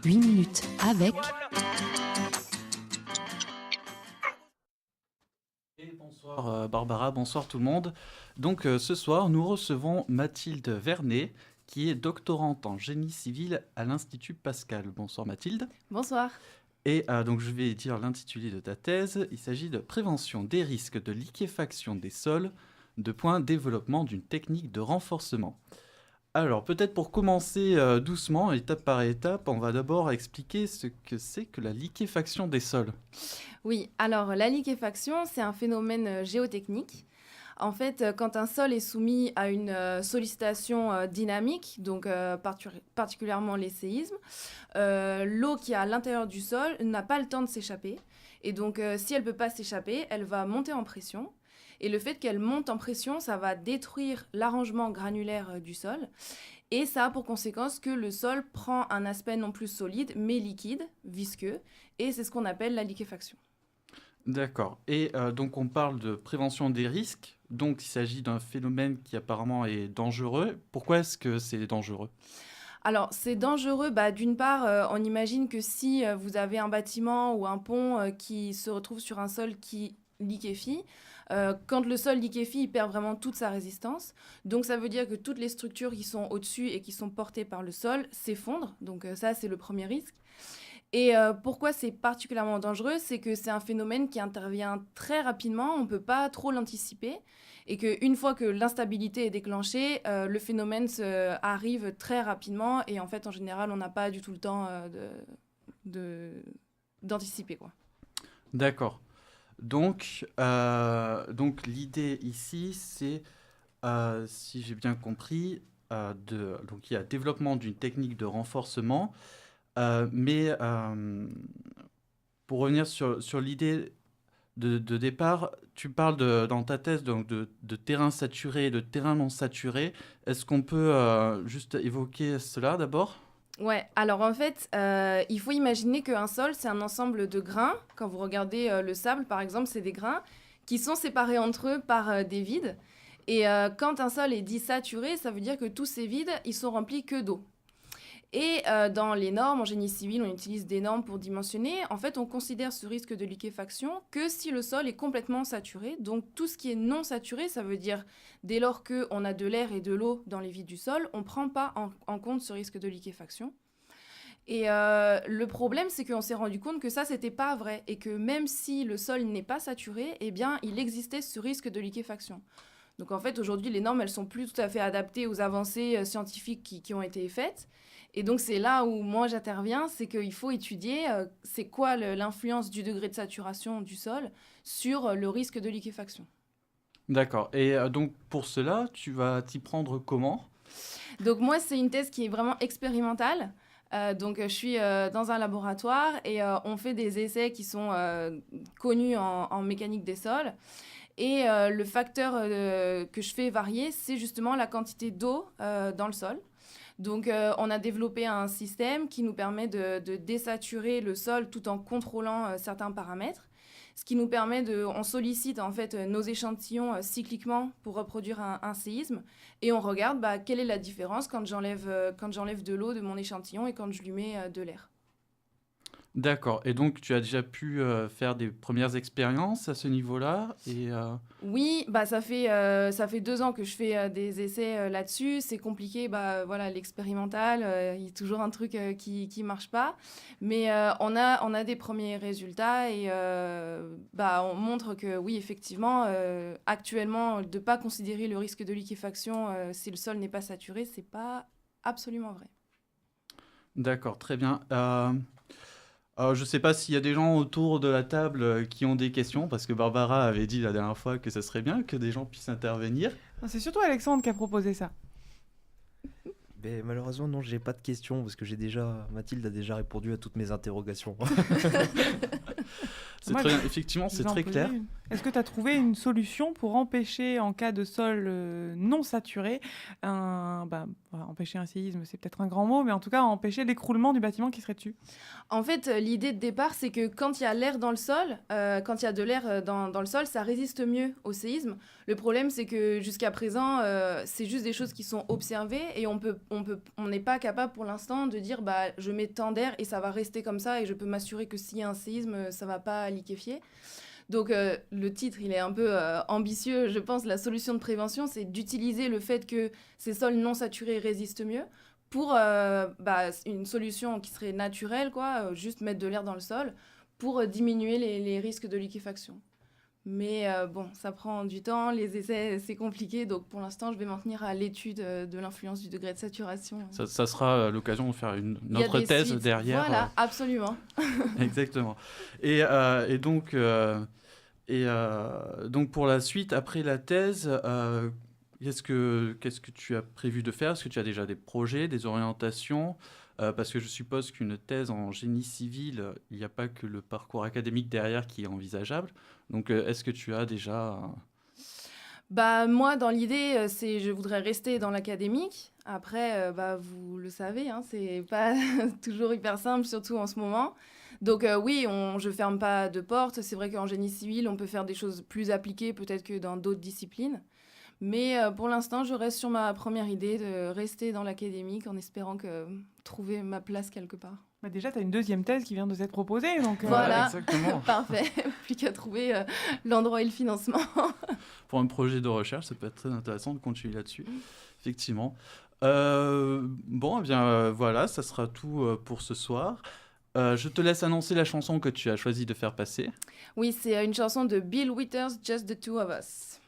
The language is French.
8 minutes avec... Et bonsoir Barbara, bonsoir tout le monde. Donc ce soir, nous recevons Mathilde Vernet, qui est doctorante en génie civil à l'Institut Pascal. Bonsoir Mathilde. Bonsoir. Et donc je vais dire l'intitulé de ta thèse. Il s'agit de prévention des risques de liquéfaction des sols, développement d'une technique de renforcement. Alors peut-être pour commencer doucement, étape par étape, on va d'abord expliquer ce que c'est que la liquéfaction des sols. Oui, alors la liquéfaction, c'est un phénomène géotechnique. En fait, quand un sol est soumis à une sollicitation dynamique, donc particulièrement les séismes, l'eau qui est à l'intérieur du sol n'a pas le temps de s'échapper. Et donc, si elle ne peut pas s'échapper, elle va monter en pression. Et le fait qu'elle monte en pression, ça va détruire l'arrangement granulaire du sol. Et ça a pour conséquence que le sol prend un aspect non plus solide, mais liquide, visqueux. Et c'est ce qu'on appelle la liquéfaction. D'accord. Et donc on parle de prévention des risques. Donc il s'agit d'un phénomène qui apparemment est dangereux. Pourquoi est-ce que c'est dangereux ? Alors, c'est dangereux. D'une part, on imagine que si vous avez un bâtiment ou un pont qui se retrouve sur un sol qui liquéfie, quand le sol liquéfie, il perd vraiment toute sa résistance. Donc, ça veut dire que toutes les structures qui sont au-dessus et qui sont portées par le sol s'effondrent. Donc, ça, c'est le premier risque. Et pourquoi c'est particulièrement dangereux, c'est que c'est un phénomène qui intervient très rapidement, on ne peut pas trop l'anticiper, et qu'une fois que l'instabilité est déclenchée, le phénomène arrive très rapidement, et en fait, en général, on n'a pas du tout le temps d'anticiper, quoi. D'accord. Donc l'idée ici, c'est, si j'ai bien compris, donc il y a développement d'une technique de renforcement. Mais pour revenir sur l'idée de départ, tu parles dans ta thèse donc de terrain saturé et de terrain non saturé. Est-ce qu'on peut juste évoquer cela d'abord ? Ouais, alors en fait, il faut imaginer qu'un sol, c'est un ensemble de grains. Quand vous regardez le sable, par exemple, c'est des grains qui sont séparés entre eux par des vides. Et quand un sol est dit saturé, ça veut dire que tous ces vides, ils sont remplis que d'eau. Et dans les normes, en génie civil, on utilise des normes pour dimensionner. En fait, on considère ce risque de liquéfaction que si le sol est complètement saturé. Donc, tout ce qui est non saturé, ça veut dire dès lors qu'on a de l'air et de l'eau dans les vides du sol, on ne prend pas en compte ce risque de liquéfaction. Et le problème, c'est qu'on s'est rendu compte que ça, c'était pas vrai. Et que même si le sol n'est pas saturé, eh bien, il existait ce risque de liquéfaction. Donc, en fait, aujourd'hui, les normes, elles sont plus tout à fait adaptées aux avancées scientifiques qui ont été faites. Et donc, c'est là où moi j'interviens, c'est qu'il faut étudier c'est quoi l'influence du degré de saturation du sol sur le risque de liquéfaction. D'accord. Et donc pour cela, tu vas t'y prendre comment ? Donc, moi, c'est une thèse qui est vraiment expérimentale. Donc, je suis dans un laboratoire et on fait des essais qui sont connus en mécanique des sols. Et le facteur que je fais varier, c'est justement la quantité d'eau dans le sol. Donc, on a développé un système qui nous permet de désaturer le sol tout en contrôlant certains paramètres. Ce qui nous permet on sollicite en fait nos échantillons cycliquement pour reproduire un séisme. Et on regarde quelle est la différence quand j'enlève de l'eau de mon échantillon et quand je lui mets de l'air. D'accord. Et donc tu as déjà pu faire des premières expériences à ce niveau-là et, Oui, ça fait 2 ans que je fais des essais là-dessus. C'est compliqué, voilà, l'expérimental, il y a toujours un truc qui marche pas. Mais on a des premiers résultats et on montre que oui, effectivement, actuellement, de ne pas considérer le risque de liquéfaction si le sol n'est pas saturé, c'est pas absolument vrai. D'accord, très bien. Je ne sais pas s'il y a des gens autour de la table qui ont des questions, parce que Barbara avait dit la dernière fois que ce serait bien que des gens puissent intervenir. Non, c'est surtout Alexandre qui a proposé ça. Mais malheureusement, non, j'ai pas de questions parce que Mathilde a déjà répondu à toutes mes interrogations. Effectivement, Je c'est vais en très poser clair. une. Est-ce que tu as trouvé une solution pour empêcher, en cas de sol non saturé, empêcher un séisme, c'est peut-être un grand mot, mais en tout cas empêcher l'écroulement du bâtiment qui serait dessus? En fait, l'idée de départ, c'est que quand il y a l'air dans le sol, quand il y a de l'air dans le sol, ça résiste mieux au séisme. Le problème, c'est que jusqu'à présent, c'est juste des choses qui sont observées et on n'est pas capable pour l'instant de dire je mets tant d'air et ça va rester comme ça et je peux m'assurer que s'il y a un séisme, ça va pas liquéfier. Donc le titre, il est un peu ambitieux. Je pense la solution de prévention, c'est d'utiliser le fait que ces sols non saturés résistent mieux pour une solution qui serait naturelle, juste mettre de l'air dans le sol pour diminuer les risques de liquéfaction. Mais ça prend du temps, les essais, c'est compliqué. Donc pour l'instant, je vais m'en tenir à l'étude de l'influence du degré de saturation. Ça sera l'occasion de faire une Il y a autre des thèse suites. derrière. Voilà, absolument. Exactement. Et donc, donc pour la suite, après la thèse, qu'est-ce que tu as prévu de faire? Est-ce que tu as déjà des projets, des orientations? Parce que je suppose qu'une thèse en génie civil, il n'y a pas que le parcours académique derrière qui est envisageable. Donc, est-ce que tu as déjà... Moi, dans l'idée, je voudrais rester dans l'académique. Après, vous le savez, hein, c'est pas toujours hyper simple, surtout en ce moment. Donc oui, je ferme pas de porte. C'est vrai qu'en génie civil, on peut faire des choses plus appliquées, peut-être que dans d'autres disciplines. Mais pour l'instant, je reste sur ma première idée de rester dans l'académique en espérant trouver ma place quelque part. Déjà, tu as une deuxième thèse qui vient de s'être proposée. Donc, Voilà, exactement. Parfait. Plus qu'à trouver l'endroit et le financement. Pour un projet de recherche, ça peut être très intéressant de continuer là-dessus, effectivement. Voilà, ça sera tout pour ce soir. Je te laisse annoncer la chanson que tu as choisi de faire passer. Oui, c'est une chanson de Bill Withers, Just the Two of Us.